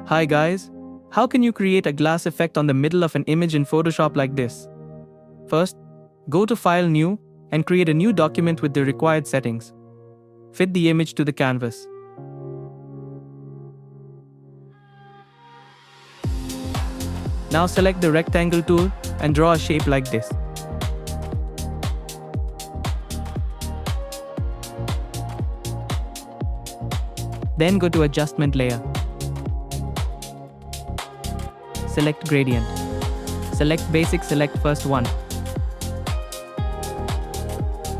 Hi guys, how can you create a glass effect on the middle of an image in Photoshop like this? First, go to File New and create a new document with the required settings. Fit the image to the canvas. Now select the rectangle tool and draw a shape like this. Then go to Adjustment Layer. Select Gradient. Select Basic, select first one.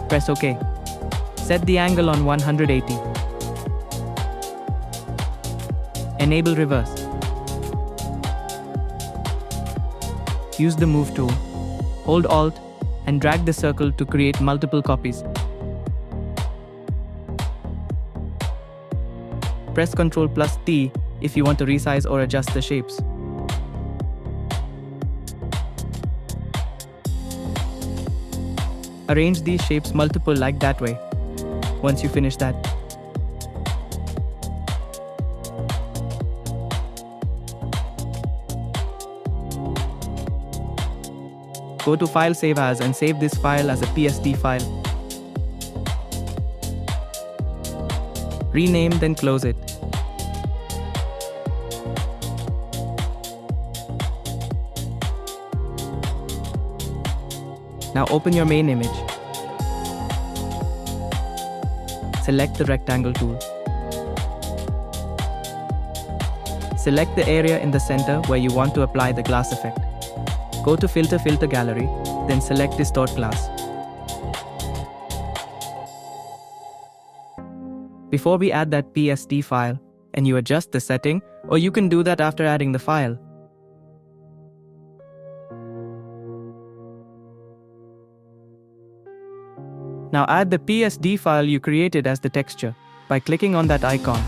Press OK. Set the angle on 180. Enable Reverse. Use the Move tool. Hold Alt and drag the circle to create multiple copies. Press Ctrl+T if you want to resize or adjust the shapes. Arrange these shapes multiple like that way. Once you finish that, go to File Save As and save this file as a PSD file. Rename, then close it. Now open your main image. Select the rectangle tool. Select the area in the center where you want to apply the glass effect. Go to Filter Gallery, then select Distort Glass. Before we add that PSD file, and you adjust the setting, or you can do that after adding the file. Now add the PSD file you created as the texture by clicking on that icon.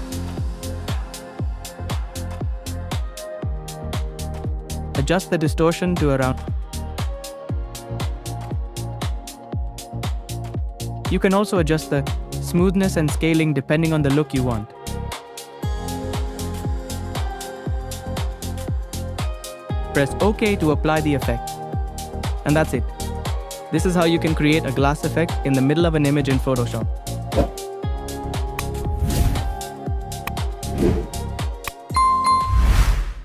Adjust the distortion to around. You can also adjust the smoothness and scaling depending on the look you want. Press OK to apply the effect. And that's it. This is how you can create a glass effect in the middle of an image in Photoshop.